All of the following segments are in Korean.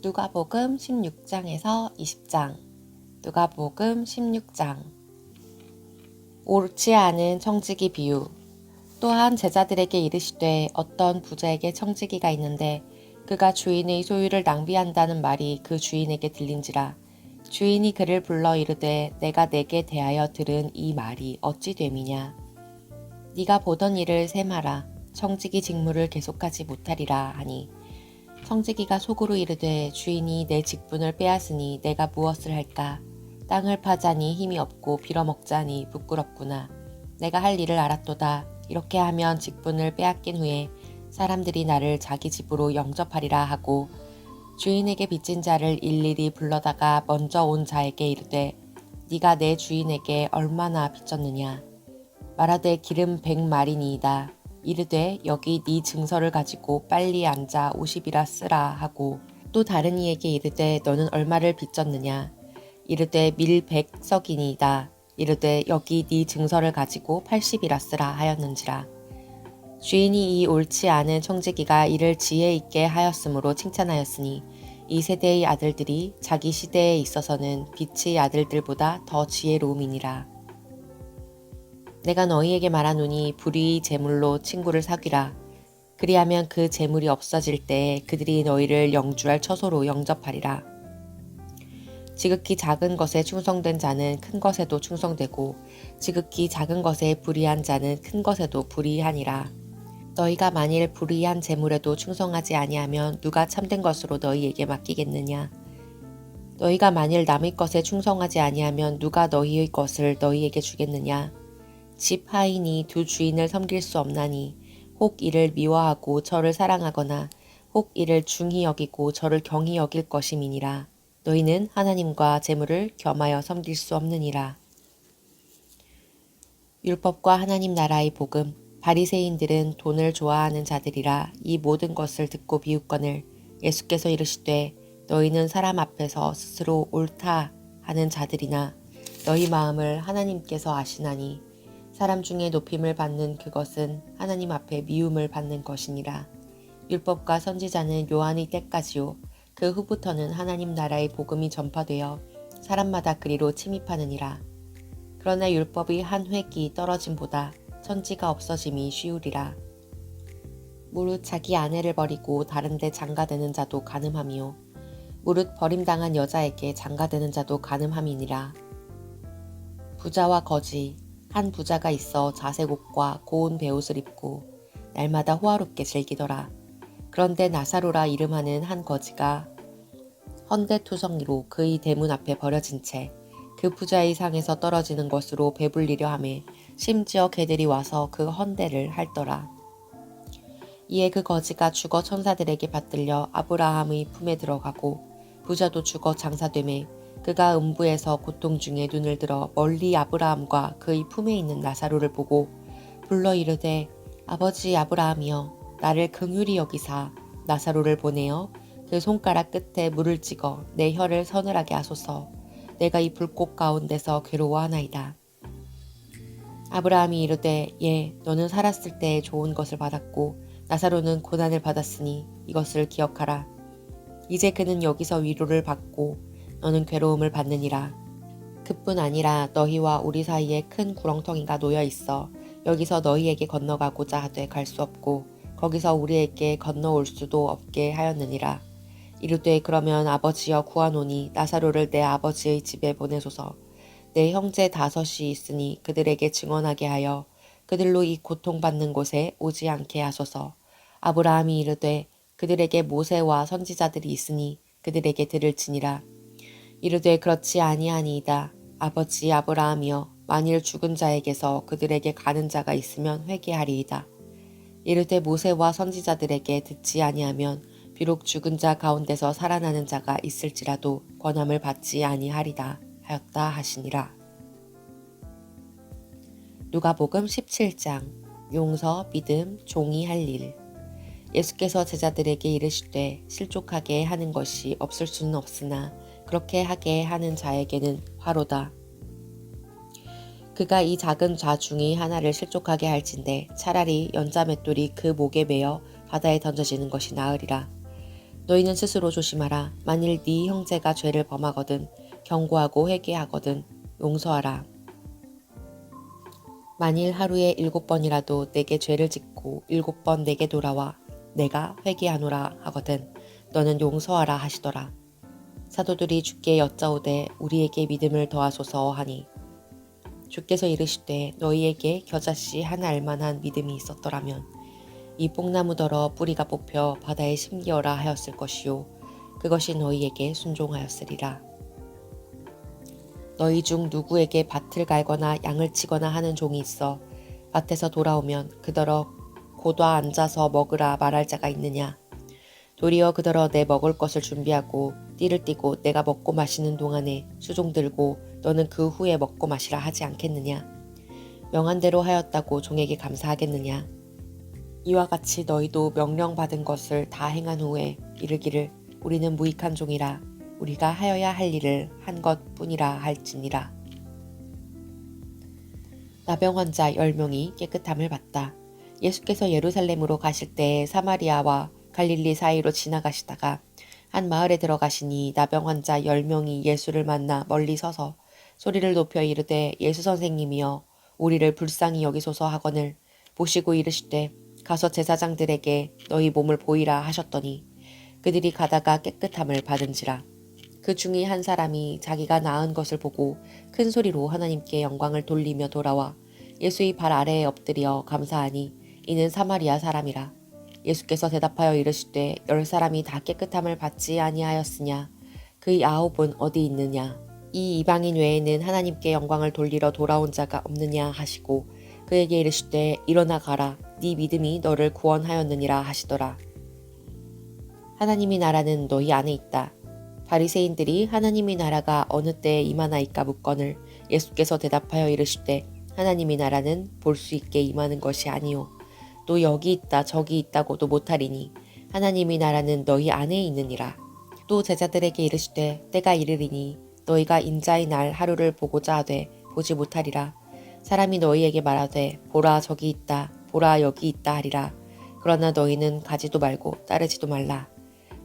누가복음 16장에서 20장. 누가복음 16장. 옳지 않은 청지기 비유. 또한 제자들에게 이르시되 어떤 부자에게 청지기가 있는데 그가 주인의 소유를 낭비한다는 말이 그 주인에게 들린지라. 주인이 그를 불러 이르되 내가 내게 대하여 들은 이 말이 어찌 됨이냐. 네가 보던 일을 셈하라. 청지기 직무를 계속하지 못하리라 하니 청지기가 속으로 이르되 주인이 내 직분을 빼앗으니 내가 무엇을 할까. 땅을 파자니 힘이 없고 빌어먹자니 부끄럽구나. 내가 할 일을 알았도다. 이렇게 하면 직분을 빼앗긴 후에 사람들이 나를 자기 집으로 영접하리라 하고 주인에게 빚진 자를 일일이 불러다가 먼저 온 자에게 이르되 네가 내 주인에게 얼마나 빚졌느냐. 말하되 기름 100마리니이다. 이르되 여기 네 증서를 가지고 빨리 앉아 50이라 쓰라 하고 또 다른 이에게 이르되 너는 얼마를 빚졌느냐. 이르되 밀 100석이니이다. 이르되 여기 네 증서를 가지고 80이라 쓰라 하였는지라. 주인이 이 옳지 않은 청지기가 이를 지혜 있게 하였으므로 칭찬하였으니 이 세대의 아들들이 자기 시대에 있어서는 빛의 아들들보다 더 지혜로움이니라. 내가 너희에게 말하노니 불의의 재물로 친구를 사귀라. 그리하면 그 재물이 없어질 때에 그들이 너희를 영주할 처소로 영접하리라. 지극히 작은 것에 충성된 자는 큰 것에도 충성되고 지극히 작은 것에 불의한 자는 큰 것에도 불의하니라. 너희가 만일 불의한 재물에도 충성하지 아니하면 누가 참된 것으로 너희에게 맡기겠느냐. 너희가 만일 남의 것에 충성하지 아니하면 누가 너희의 것을 너희에게 주겠느냐. 집 하인이 두 주인을 섬길 수 없나니 혹 이를 미워하고 저를 사랑하거나 혹 이를 중히 여기고 저를 경히 여길 것임이니라. 너희는 하나님과 재물을 겸하여 섬길 수 없느니라. 율법과 하나님 나라의 복음. 바리새인들은 돈을 좋아하는 자들이라 이 모든 것을 듣고 비웃거늘 예수께서 이르시되 너희는 사람 앞에서 스스로 옳다 하는 자들이나 너희 마음을 하나님께서 아시나니 사람 중에 높임을 받는 그것은 하나님 앞에 미움을 받는 것이니라. 율법과 선지자는 요한의 때까지요. 그 후부터는 하나님 나라의 복음이 전파되어 사람마다 그리로 침입하느니라. 그러나 율법의 한 획이 떨어짐보다 천지가 없어짐이 쉬우리라. 무릇 자기 아내를 버리고 다른 데 장가드는 자도 간음함이요. 무릇 버림당한 여자에게 장가드는 자도 간음함이니라. 부자와 거지. 한 부자가 있어 자색 옷과 고운 베옷을 입고 날마다 호화롭게 즐기더라. 그런데 나사로라 이름하는 한 거지가 헌데투성이로 그의 대문 앞에 버려진 채 그 부자의 상에서 떨어지는 것으로 배불리려 하매 심지어 개들이 와서 그 헌데를 핥더라. 이에 그 거지가 죽어 천사들에게 받들려 아브라함의 품에 들어가고 부자도 죽어 장사되매 그가 음부에서 고통 중에 눈을 들어 멀리 아브라함과 그의 품에 있는 나사로를 보고 불러 이르되 아버지 아브라함이여 나를 긍휼히 여기사 나사로를 보내어 그 손가락 끝에 물을 찍어 내 혀를 서늘하게 하소서. 내가 이 불꽃 가운데서 괴로워하나이다. 아브라함이 이르되 예 너는 살았을 때 좋은 것을 받았고 나사로는 고난을 받았으니 이것을 기억하라. 이제 그는 여기서 위로를 받고 너는 괴로움을 받느니라. 그뿐 아니라 너희와 우리 사이에 큰 구렁텅이가 놓여 있어 여기서 너희에게 건너가고자 하되 갈 수 없고 거기서 우리에게 건너올 수도 없게 하였느니라. 이르되 그러면 아버지여 구하노니 나사로를 내 아버지의 집에 보내소서. 내 형제 5이 있으니 그들에게 증언하게 하여 그들로 이 고통받는 곳에 오지 않게 하소서. 아브라함이 이르되 그들에게 모세와 선지자들이 있으니 그들에게 들을지니라. 이르되 그렇지 아니하니이다. 아버지 아브라함이여 만일 죽은 자에게서 그들에게 가는 자가 있으면 회개하리이다. 이르되 모세와 선지자들에게 듣지 아니하면 비록 죽은 자 가운데서 살아나는 자가 있을지라도 권함을 받지 아니하리다 하였다 하시니라. 누가복음 17장. 용서, 믿음, 종이 할 일. 예수께서 제자들에게 이르시되 실족하게 하는 것이 없을 수는 없으나 그렇게 하게 하는 자에게는 화로다. 그가 이 작은 좌 중의 하나를 실족하게 할진대 차라리 연자맷돌이 그 목에 매어 바다에 던져지는 것이 나으리라. 너희는 스스로 조심하라. 만일 네 형제가 죄를 범하거든 경고하고 회개하거든 용서하라. 만일 하루에 7번이라도 내게 죄를 짓고 7번 내게 돌아와 내가 회개하노라 하거든 너는 용서하라 하시더라. 사도들이 주께 여짜오되 우리에게 믿음을 더하소서 하니 주께서 이르시되 너희에게 겨자씨 하나 알만한 믿음이 있었더라면 이 뽕나무더러 뿌리가 뽑혀 바다에 심기어라 하였을 것이요 그것이 너희에게 순종하였으리라. 너희 중 누구에게 밭을 갈거나 양을 치거나 하는 종이 있어 밭에서 돌아오면 그더러 고다 앉아서 먹으라 말할 자가 있느냐. 도리어 그더러 내 먹을 것을 준비하고 띠를 띠고 내가 먹고 마시는 동안에 수종 들고 너는 그 후에 먹고 마시라 하지 않겠느냐. 명한 대로 하였다고 종에게 감사하겠느냐. 이와 같이 너희도 명령받은 것을 다 행한 후에 이르기를 우리는 무익한 종이라 우리가 하여야 할 일을 한 것뿐이라 할지니라. 나병 환자 10명이 깨끗함을 받다. 예수께서 예루살렘으로 가실 때에 사마리아와 갈릴리 사이로 지나가시다가 한 마을에 들어가시니 나병 환자 10명이 예수를 만나 멀리 서서 소리를 높여 이르되 예수 선생님이여 우리를 불쌍히 여기소서 하거늘 보시고 이르시되 가서 제사장들에게 너희 몸을 보이라 하셨더니 그들이 가다가 깨끗함을 받은지라. 그 중에 한 사람이 자기가 나은 것을 보고 큰 소리로 하나님께 영광을 돌리며 돌아와 예수의 발 아래에 엎드려 감사하니 이는 사마리아 사람이라. 예수께서 대답하여 이르시되 10사람이 다 깨끗함을 받지 아니하였으냐 그의 9은 어디 있느냐. 이 이방인 외에는 하나님께 영광을 돌리러 돌아온 자가 없느냐 하시고 그에게 이르시되 일어나 가라 네 믿음이 너를 구원하였느니라 하시더라. 하나님의 나라는 너희 안에 있다. 바리새인들이 하나님의 나라가 어느 때에 임하나이까 묻거늘 예수께서 대답하여 이르시되 하나님의 나라는 볼 수 있게 임하는 것이 아니요 또 여기 있다 저기 있다고도 못하리니 하나님의 나라는 너희 안에 있느니라. 또 제자들에게 이르시되 때가 이르리니 너희가 인자의 날 하루를 보고자 하되 보지 못하리라. 사람이 너희에게 말하되 보라 저기 있다 보라 여기 있다 하리라. 그러나 너희는 가지도 말고 따르지도 말라.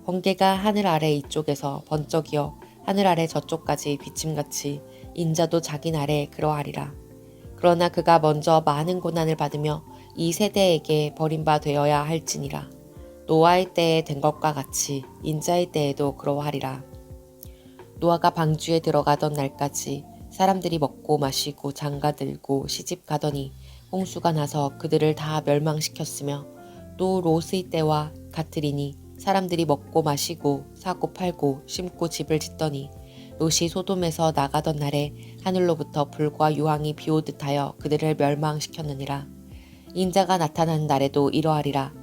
번개가 하늘 아래 이쪽에서 번쩍이어 하늘 아래 저쪽까지 비침같이 인자도 자기 날에 그러하리라. 그러나 그가 먼저 많은 고난을 받으며 이 세대에게 버림바 되어야 할지니라. 노아의 때에 된 것과 같이 인자의 때에도 그러하리라. 노아가 방주에 들어가던 날까지 사람들이 먹고 마시고 장가들고 시집 가더니 홍수가 나서 그들을 다 멸망시켰으며 또 롯의 때와 같으리니 사람들이 먹고 마시고 사고 팔고 심고 집을 짓더니 롯이 소돔에서 나가던 날에 하늘로부터 불과 유황이 비오듯 하여 그들을 멸망시켰느니라. 인자가 나타나는 날에도 이러하리라.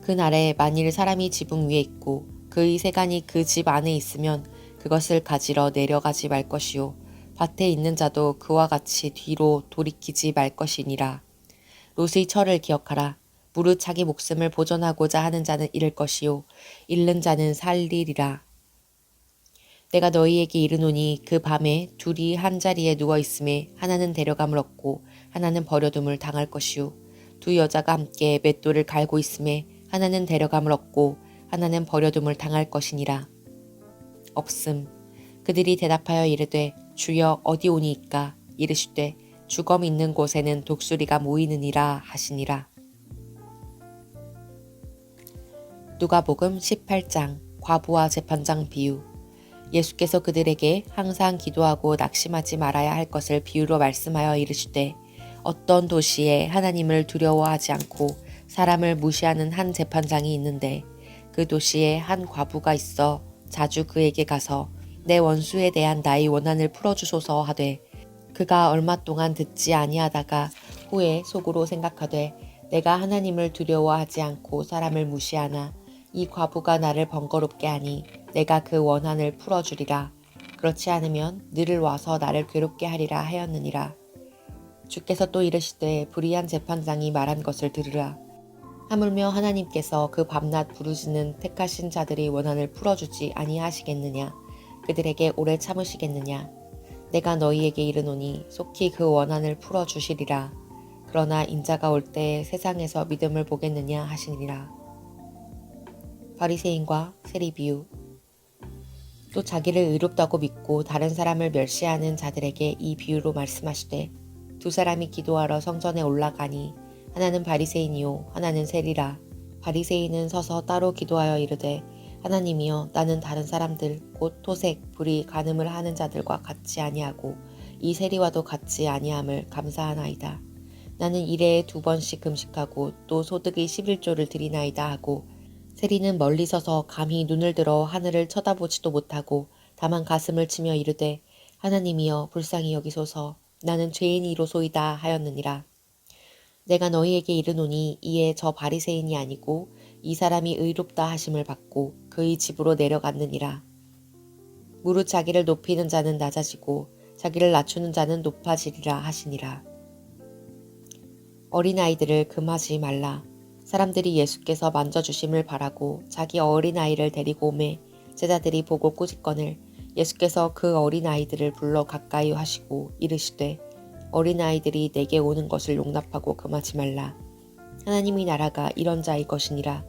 그 날에 만일 사람이 지붕 위에 있고 그의 세간이 그 집 안에 있으면 그것을 가지러 내려가지 말 것이요 밭에 있는 자도 그와 같이 뒤로 돌이키지 말 것이니라. 롯의 철을 기억하라. 무릇 자기 목숨을 보존하고자 하는 자는 잃을 것이요 잃는 자는 살리리라. 내가 너희에게 이르노니 그 밤에 둘이 한 자리에 누워 있음에 하나는 데려감을 얻고 하나는 버려둠을 당할 것이요 두 여자가 함께 맷돌을 갈고 있음에 하나는 데려감을 얻고 하나는 버려둠을 당할 것이니라. 없음. 그들이 대답하여 이르되 주여 어디 오니이까. 이르시되 주검 있는 곳에는 독수리가 모이느니라 하시니라. 누가복음 18장 과부와 재판장 비유. 예수께서 그들에게 항상 기도하고 낙심하지 말아야 할 것을 비유로 말씀하여 이르시되 어떤 도시에 하나님을 두려워하지 않고 사람을 무시하는 한 재판장이 있는데 그 도시에 한 과부가 있어 자주 그에게 가서 내 원수에 대한 나의 원한을 풀어주소서 하되 그가 얼마 동안 듣지 아니하다가 후에 속으로 생각하되 내가 하나님을 두려워하지 않고 사람을 무시하나 이 과부가 나를 번거롭게 하니 내가 그 원한을 풀어주리라. 그렇지 않으면 늘을 와서 나를 괴롭게 하리라 하였느니라. 주께서 또 이르시되 불의한 재판장이 말한 것을 들으라. 하물며 하나님께서 그 밤낮 부르짖는 택하신 자들의 원한을 풀어주지 아니하시겠느냐. 그들에게 오래 참으시겠느냐. 내가 너희에게 이르노니 속히 그 원한을 풀어주시리라. 그러나 인자가 올 때에 세상에서 믿음을 보겠느냐 하시니라. 바리새인과 세리 비유. 또 자기를 의롭다고 믿고 다른 사람을 멸시하는 자들에게 이 비유로 말씀하시되 두 사람이 기도하러 성전에 올라가니 하나는 바리새인이요 하나는 세리라. 바리새인은 서서 따로 기도하여 이르되 하나님이여 나는 다른 사람들 곧 토색 불의 간음을 하는 자들과 같이 아니하고 이 세리와도 같이 아니함을 감사하나이다. 나는 일해에 2번씩 금식하고 또 소득의 11조를 드리나이다 하고 세리는 멀리 서서 감히 눈을 들어 하늘을 쳐다보지도 못하고 다만 가슴을 치며 이르되 하나님이여 불쌍히 여기소서 나는 죄인이로소이다 하였느니라. 내가 너희에게 이르노니 이에 저 바리새인이 아니고 이 사람이 의롭다 하심을 받고 그의 집으로 내려갔느니라. 무릇 자기를 높이는 자는 낮아지고 자기를 낮추는 자는 높아지리라 하시니라. 어린아이들을 금하지 말라. 사람들이 예수께서 만져주심을 바라고 자기 어린아이를 데리고 오매 제자들이 보고 꾸짖거늘 예수께서 그 어린아이들을 불러 가까이 하시고 이르시되 어린아이들이 내게 오는 것을 용납하고 금하지 말라. 하나님의 나라가 이런 자의 것이니라.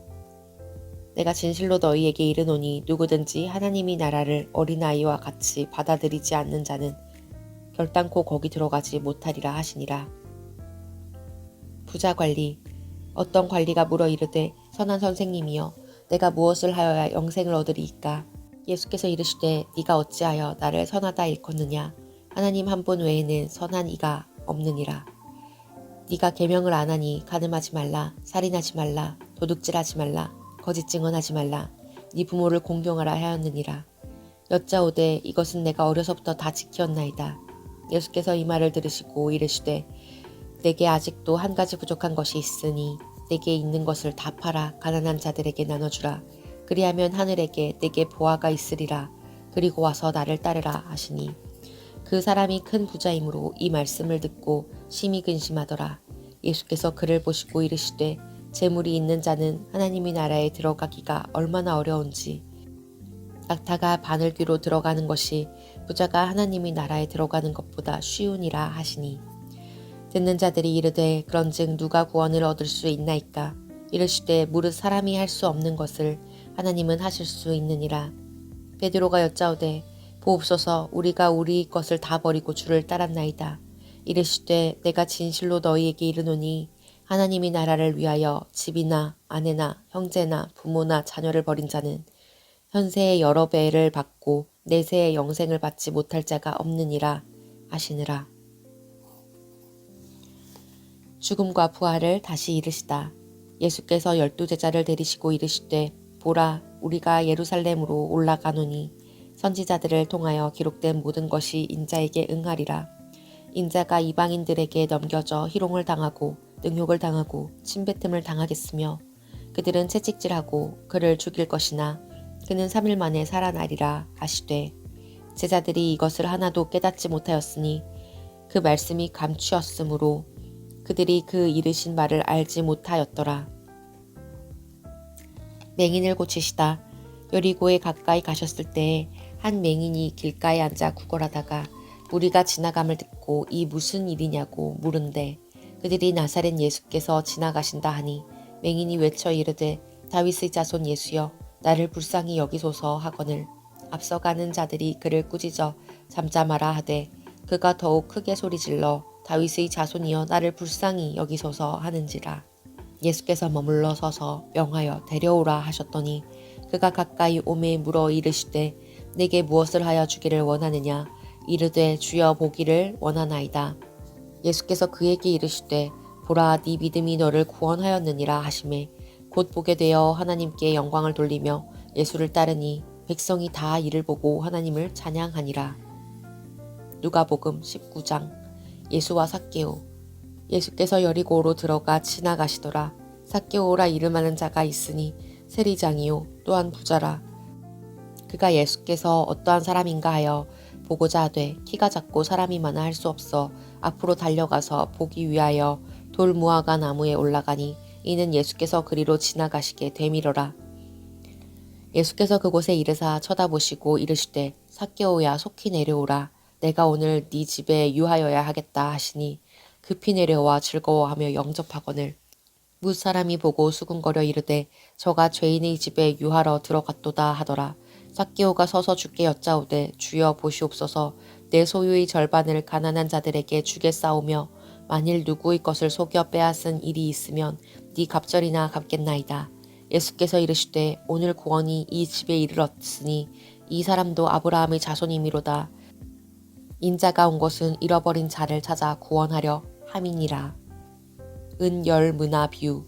내가 진실로 너희에게 이르노니 누구든지 하나님의 나라를 어린아이와 같이 받아들이지 않는 자는 결단코 거기 들어가지 못하리라 하시니라. 부자 관리. 어떤 관리가 물어 이르되 선한 선생님이여 내가 무엇을 하여야 영생을 얻으리이까. 예수께서 이르시되 네가 어찌하여 나를 선하다 일컫느냐. 하나님 한 분 외에는 선한 이가 없느니라. 네가 계명을 안 하니 간음하지 말라, 살인하지 말라, 도둑질하지 말라, 거짓 증언하지 말라, 네 부모를 공경하라 하였느니라. 여짜오되 이것은 내가 어려서부터 다 지켰나이다. 예수께서 이 말을 들으시고 이르시되 내게 아직도 한 가지 부족한 것이 있으니 내게 있는 것을 다 팔아 가난한 자들에게 나눠주라. 그리하면 하늘에게 내게 보화가 있으리라. 그리고 와서 나를 따르라 하시니 그 사람이 큰 부자이므로 이 말씀을 듣고 심히 근심하더라. 예수께서 그를 보시고 이르시되 재물이 있는 자는 하나님의 나라에 들어가기가 얼마나 어려운지 낙타가 바늘귀로 들어가는 것이 부자가 하나님의 나라에 들어가는 것보다 쉬우니라 하시니 듣는 자들이 이르되 그런즉 누가 구원을 얻을 수 있나이까. 이르시되 무릇 사람이 할 수 없는 것을 하나님은 하실 수 있느니라. 베드로가 여짜오되 보옵소서 우리가 우리 것을 다 버리고 주를 따랐나이다. 이르시되 내가 진실로 너희에게 이르노니 하나님의 나라를 위하여 집이나 아내나 형제나 부모나 자녀를 버린 자는 현세의 여러 배를 받고 내세의 영생을 받지 못할 자가 없느니라 하시느라. 죽음과 부활을 다시 이르시다. 예수께서 12제자를 데리시고 이르시되 보라 우리가 예루살렘으로 올라가노니 선지자들을 통하여 기록된 모든 것이 인자에게 응하리라. 인자가 이방인들에게 넘겨져 희롱을 당하고 능욕을 당하고 침뱉음을 당하겠으며 그들은 채찍질하고 그를 죽일 것이나 그는 3일 만에 살아나리라 하시되 제자들이 이것을 하나도 깨닫지 못하였으니 그 말씀이 감추었으므로 그들이 그 이르신 말을 알지 못하였더라. 맹인을 고치시다. 여리고에 가까이 가셨을 때에 한 맹인이 길가에 앉아 구걸하다가 무리가 지나감을 듣고 이 무슨 일이냐고 물은데 그들이 나사렛 예수께서 지나가신다 하니 맹인이 외쳐 이르되 다윗의 자손 예수여 나를 불쌍히 여기소서 하거늘 앞서가는 자들이 그를 꾸짖어 잠잠하라 하되 그가 더욱 크게 소리질러 다윗의 자손이여 나를 불쌍히 여기소서 하는지라. 예수께서 머물러 서서 명하여 데려오라 하셨더니 그가 가까이 오매 물어 이르시되 내게 무엇을 하여 주기를 원하느냐. 이르되 주여 보기를 원하나이다. 예수께서 그에게 이르시되 보라 네 믿음이 너를 구원하였느니라 하시매 곧 보게 되어 하나님께 영광을 돌리며 예수를 따르니 백성이 다 이를 보고 하나님을 찬양하니라. 누가복음 19장. 예수와 삭개오. 예수께서 여리고로 들어가 지나가시더라. 삭개오라 이름하는 자가 있으니 세리장이요 또한 부자라. 그가 예수께서 어떠한 사람인가 하여 보고자 하되 키가 작고 사람이 많아 할 수 없어 앞으로 달려가서 보기 위하여 돌 무화과 나무에 올라가니 이는 예수께서 그리로 지나가시게 되밀어라. 예수께서 그곳에 이르사 쳐다보시고 이르시되 삭개오야 속히 내려오라. 내가 오늘 네 집에 유하여야 하겠다 하시니 급히 내려와 즐거워하며 영접하거늘 무사람이 보고 수군거려 이르되 저가 죄인의 집에 유하러 들어갔도다 하더라. 삭개오가 서서 주께 여짜오되 주여 보시옵소서 내 소유의 절반을 가난한 자들에게 주겠사오며 만일 누구의 것을 속여 빼앗은 일이 있으면 네 갑절이나 갚겠나이다. 예수께서 이르시되 오늘 구원이 이 집에 이르렀으니 이 사람도 아브라함의 자손이미로다. 인자가 온 것은 잃어버린 자를 찾아 구원하려 함이니라. 은열 문화 비유.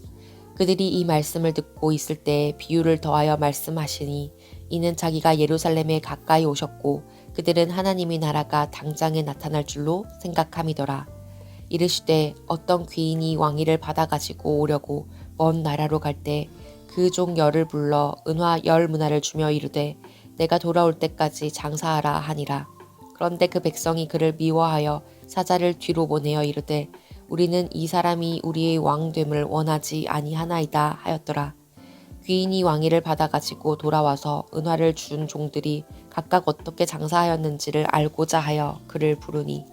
그들이 이 말씀을 듣고 있을 때 비유를 더하여 말씀하시니 이는 자기가 예루살렘에 가까이 오셨고 그들은 하나님의 나라가 당장에 나타날 줄로 생각함이더라. 이르시되 어떤 귀인이 왕위를 받아가지고 오려고 먼 나라로 갈 때 그 종 열을 불러 은화 열 문화를 주며 이르되 내가 돌아올 때까지 장사하라 하니라. 그런데 그 백성이 그를 미워하여 사자를 뒤로 보내어 이르되 우리는 이 사람이 우리의 왕됨을 원하지 아니하나이다 하였더라. 귀인이 왕위를 받아가지고 돌아와서 은화를 준 종들이 각각 어떻게 장사하였는지를 알고자 하여 그를 부르니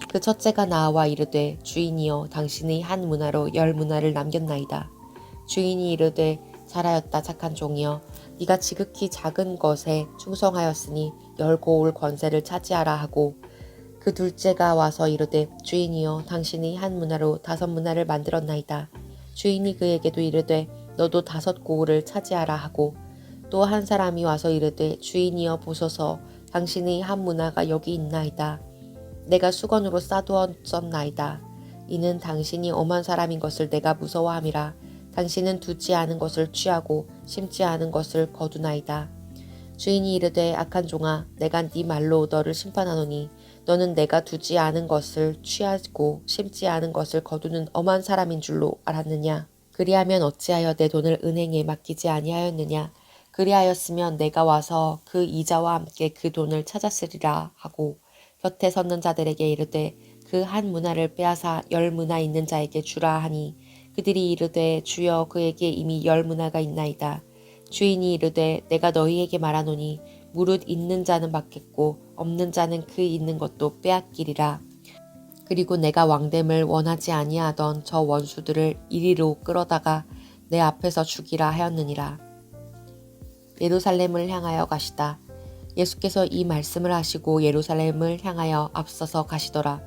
그 첫째가 나와 이르되 주인이여 당신의 한 문화로 열 문화를 남겼나이다. 주인이 이르되 잘하였다 착한 종이여 네가 지극히 작은 것에 충성하였으니 열 고울 권세를 차지하라 하고 그 둘째가 와서 이르되 주인이여 당신이 한 문화로 다섯 문화를 만들었나이다. 주인이 그에게도 이르되 너도 다섯 고울을 차지하라 하고 또 한 사람이 와서 이르되 주인이여 보소서 당신의 한 문화가 여기 있나이다. 내가 수건으로 싸두었었나이다. 이는 당신이 엄한 사람인 것을 내가 무서워함이라. 당신은 두지 않은 것을 취하고 심지 않은 것을 거두나이다. 주인이 이르되 악한 종아 내가 네 말로 너를 심판하노니 너는 내가 두지 않은 것을 취하고 심지 않은 것을 거두는 엄한 사람인 줄로 알았느냐. 그리하면 어찌하여 내 돈을 은행에 맡기지 아니하였느냐. 그리하였으면 내가 와서 그 이자와 함께 그 돈을 찾았으리라 하고 곁에 섰는 자들에게 이르되 그 한 문화를 빼앗아 열 문화 있는 자에게 주라 하니 그들이 이르되 주여 그에게 이미 열 문화가 있나이다. 주인이 이르되 내가 너희에게 말하노니 무릇 있는 자는 받겠고 없는 자는 그 있는 것도 빼앗기리라. 그리고 내가 왕됨을 원하지 아니하던 저 원수들을 이리로 끌어다가 내 앞에서 죽이라 하였느니라. 예루살렘을 향하여 가시다. 예수께서 이 말씀을 하시고 예루살렘을 향하여 앞서서 가시더라.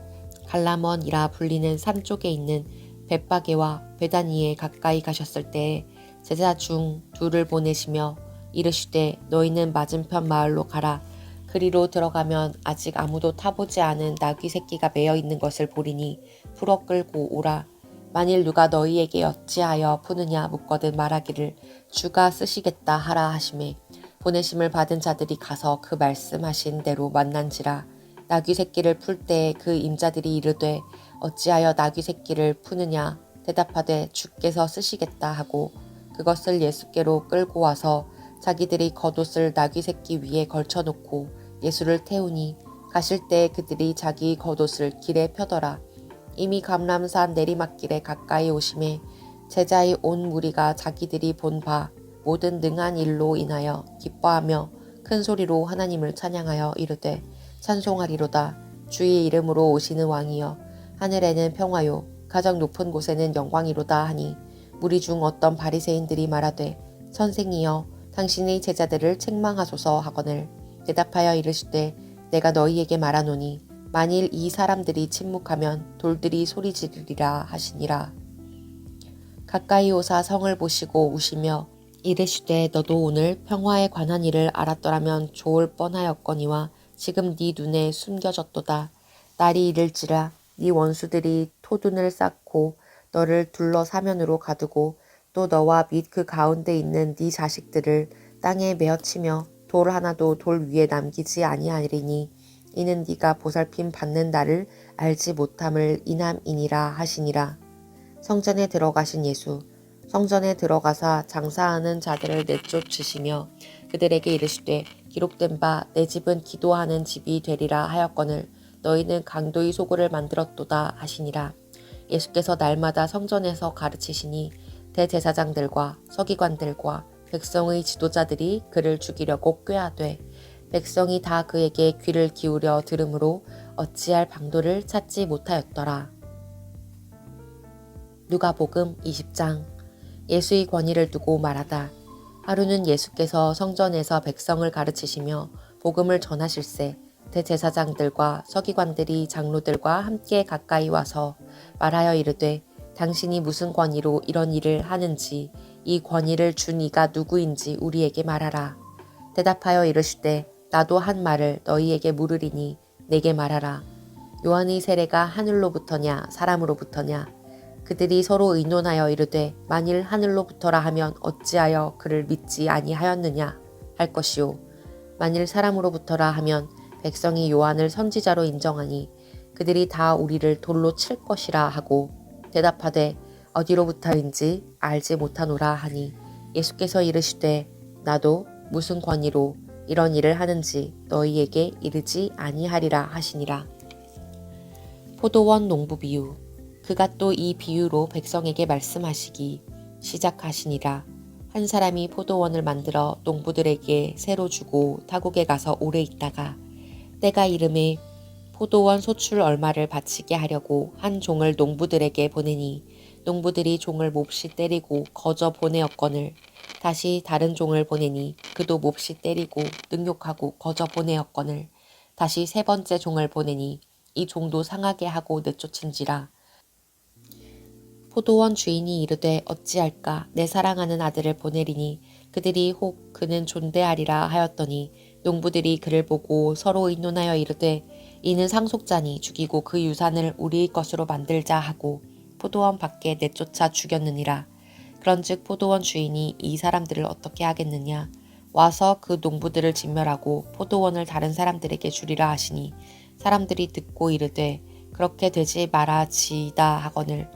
갈라몬이라 불리는 산 쪽에 있는 벳바게와 베다니에 가까이 가셨을 때에 제자 중 둘을 보내시며 이르시되 너희는 맞은편 마을로 가라. 그리로 들어가면 아직 아무도 타보지 않은 나귀 새끼가 매어 있는 것을 보리니 풀어 끌고 오라. 만일 누가 너희에게 어찌하여 푸느냐 묻거든 말하기를 주가 쓰시겠다 하라 하시매 보내심을 받은 자들이 가서 그 말씀하신 대로 만난지라. 나귀 새끼를 풀 때에 그 임자들이 이르되 어찌하여 나귀 새끼를 푸느냐 대답하되 주께서 쓰시겠다 하고 그것을 예수께로 끌고 와서 자기들이 겉옷을 나귀 새끼 위에 걸쳐놓고 예수를 태우니 가실 때 그들이 자기 겉옷을 길에 펴더라. 이미 감람산 내리막길에 가까이 오심에 제자의 온 무리가 자기들이 본 바 모든 능한 일로 인하여 기뻐하며 큰 소리로 하나님을 찬양하여 이르되 찬송하리로다. 주의 이름으로 오시는 왕이여 하늘에는 평화요 가장 높은 곳에는 영광이로다 하니 무리 중 어떤 바리새인들이 말하되 선생이여 당신의 제자들을 책망하소서 하거늘 대답하여 이르시되 내가 너희에게 말하노니 만일 이 사람들이 침묵하면 돌들이 소리 지르리라 하시니라. 가까이 오사 성을 보시고 우시며 이르시되 너도 오늘 평화에 관한 일을 알았더라면 좋을 뻔하였거니와 지금 네 눈에 숨겨졌도다. 날이 이를지라 네 원수들이 토둔을 쌓고 너를 둘러 사면으로 가두고 또 너와 및 그 가운데 있는 네 자식들을 땅에 메어치며 돌 하나도 돌 위에 남기지 아니하리니 이는 네가 보살핌 받는 날을 알지 못함을 인함이니라 하시니라. 성전에 들어가신 예수. 성전에 들어가사 장사하는 자들을 내쫓으시며 그들에게 이르시되 기록된 바 내 집은 기도하는 집이 되리라 하였거늘 너희는 강도의 소굴을 만들었도다 하시니라. 예수께서 날마다 성전에서 가르치시니 대제사장들과 서기관들과 백성의 지도자들이 그를 죽이려고 꾀하되 백성이 다 그에게 귀를 기울여 들으므로 어찌할 방도를 찾지 못하였더라. 누가복음 20장. 예수의 권위를 두고 말하다. 하루는 예수께서 성전에서 백성을 가르치시며 복음을 전하실세 대제사장들과 서기관들이 장로들과 함께 가까이 와서 말하여 이르되 당신이 무슨 권위로 이런 일을 하는지 이 권위를 준 이가 누구인지 우리에게 말하라. 대답하여 이르시되 나도 한 말을 너희에게 물으리니 내게 말하라. 요한의 세례가 하늘로부터냐 사람으로부터냐. 그들이 서로 의논하여 이르되 만일 하늘로부터라 하면 어찌하여 그를 믿지 아니하였느냐 할 것이요. 만일 사람으로부터라 하면 백성이 요한을 선지자로 인정하니 그들이 다 우리를 돌로 칠 것이라 하고 대답하되 어디로부터인지 알지 못하노라 하니 예수께서 이르시되 나도 무슨 권위로 이런 일을 하는지 너희에게 이르지 아니하리라 하시니라. 포도원 농부 비유. 그가 또 이 비유로 백성에게 말씀하시기 시작하시니라. 한 사람이 포도원을 만들어 농부들에게 새로 주고 타국에 가서 오래 있다가 때가 이름에 포도원 소출 얼마를 바치게 하려고 한 종을 농부들에게 보내니 농부들이 종을 몹시 때리고 거저 보내었거늘 다시 다른 종을 보내니 그도 몹시 때리고 능욕하고 거저 보내었거늘 다시 세 번째 종을 보내니 이 종도 상하게 하고 내쫓은지라. 포도원 주인이 이르되 어찌할까 내 사랑하는 아들을 보내리니 그들이 혹 그는 존대하리라 하였더니 농부들이 그를 보고 서로 의논하여 이르되 이는 상속자니 죽이고 그 유산을 우리의 것으로 만들자 하고 포도원 밖에 내쫓아 죽였느니라. 그런즉 포도원 주인이 이 사람들을 어떻게 하겠느냐. 와서 그 농부들을 진멸하고 포도원을 다른 사람들에게 주리라 하시니 사람들이 듣고 이르되 그렇게 되지 말아지이다 하거늘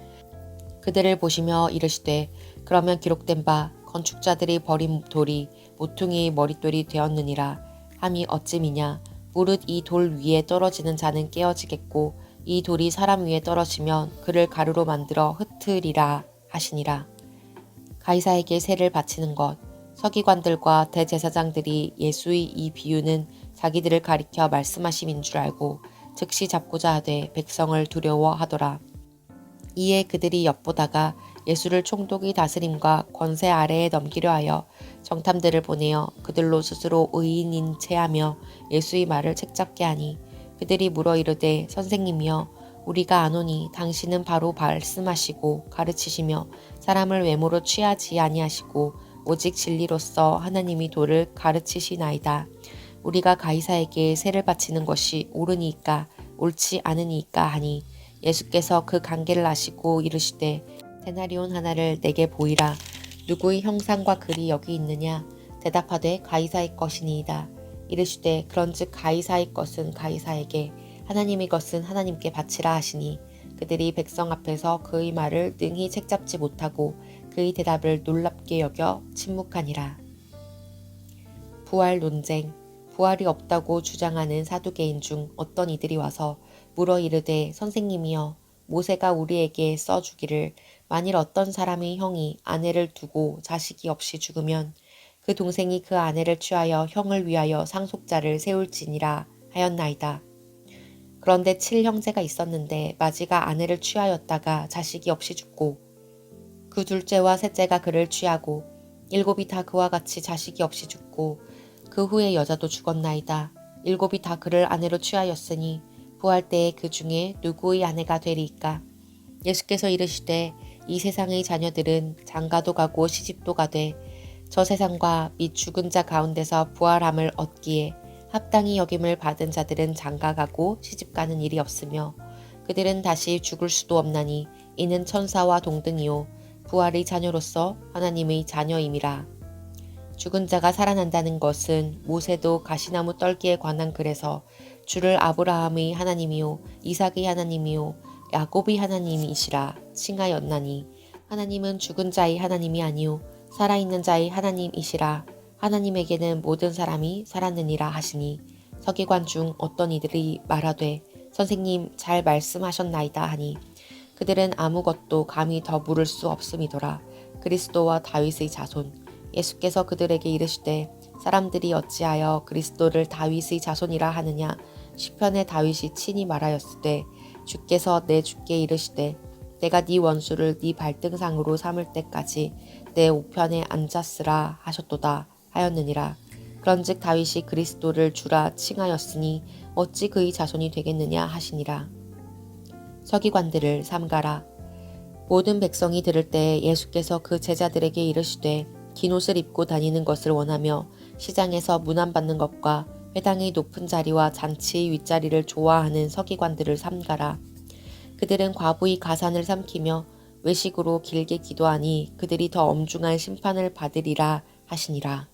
그들을 보시며 이르시되 그러면 기록된 바 건축자들이 버린 돌이 모퉁이의 머릿돌이 되었느니라 함이 어찌미냐. 무릇 이 돌 위에 떨어지는 자는 깨어지겠고 이 돌이 사람 위에 떨어지면 그를 가루로 만들어 흩으리라 하시니라. 가이사에게 세를 바치는 것. 서기관들과 대제사장들이 예수의 이 비유는 자기들을 가리켜 말씀하심인 줄 알고 즉시 잡고자 하되 백성을 두려워하더라. 이에 그들이 엿보다가 예수를 총독의 다스림과 권세 아래에 넘기려 하여 정탐들을 보내어 그들로 스스로 의인인 체하며 예수의 말을 책잡게 하니 그들이 물어 이르되 선생님이여 우리가 아노니 당신은 바로 말씀하시고 가르치시며 사람을 외모로 취하지 아니하시고 오직 진리로서 하나님이 도를 가르치시나이다. 우리가 가이사에게 세를 바치는 것이 옳으니까 옳지 않으니까 하니 예수께서 그 관계를 아시고 이르시되 데나리온 하나를 내게 보이라. 누구의 형상과 글이 여기 있느냐. 대답하되 가이사의 것이니이다. 이르시되 그런즉 가이사의 것은 가이사에게 하나님의 것은 하나님께 바치라 하시니 그들이 백성 앞에서 그의 말을 능히 책잡지 못하고 그의 대답을 놀랍게 여겨 침묵하니라. 부활 논쟁. 부활이 없다고 주장하는 사두개인 중 어떤 이들이 와서 물어 이르되 선생님이여 모세가 우리에게 써주기를 만일 어떤 사람의 형이 아내를 두고 자식이 없이 죽으면 그 동생이 그 아내를 취하여 형을 위하여 상속자를 세울지니라 하였나이다. 그런데 7형제가 있었는데 마지가 아내를 취하였다가 자식이 없이 죽고 그 둘째와 셋째가 그를 취하고 7이 다 그와 같이 자식이 없이 죽고 그 후에 여자도 죽었나이다. 7이 다 그를 아내로 취하였으니 부활 때에 그 중에 누구의 아내가 되리이까. 예수께서 이르시되 이 세상의 자녀들은 장가도 가고 시집도 가되 저 세상과 및 죽은 자 가운데서 부활함을 얻기에 합당히 여김을 받은 자들은 장가가고 시집가는 일이 없으며 그들은 다시 죽을 수도 없나니 이는 천사와 동등이요 부활의 자녀로서 하나님의 자녀임이라. 죽은 자가 살아난다는 것은 모세도 가시나무 떨기에 관한 글에서 주를 아브라함의 하나님이요 이삭의 하나님이요 야곱의 하나님이시라 칭하였나니 하나님은 죽은 자의 하나님이 아니요 살아있는 자의 하나님이시라. 하나님에게는 모든 사람이 살았느니라 하시니 서기관 중 어떤 이들이 말하되 선생님 잘 말씀하셨나이다 하니 그들은 아무것도 감히 더 물을 수 없음이더라. 그리스도와 다윗의 자손. 예수께서 그들에게 이르시되 사람들이 어찌하여 그리스도를 다윗의 자손이라 하느냐. 시편에 다윗이 친히 말하였으되 주께서 내 주께 이르시되 내가 네 원수를 네 발등상으로 삼을 때까지 내 우편에 앉았으라 하셨도다 하였느니라. 그런즉 다윗이 그리스도를 주라 칭하였으니 어찌 그의 자손이 되겠느냐 하시니라. 서기관들을 삼가라. 모든 백성이 들을 때 예수께서 그 제자들에게 이르시되 긴 옷을 입고 다니는 것을 원하며 시장에서 문안받는 것과 회당의 높은 자리와 잔치의 윗자리를 좋아하는 서기관들을 삼가라. 그들은 과부의 가산을 삼키며 외식으로 길게 기도하니 그들이 더 엄중한 심판을 받으리라 하시니라.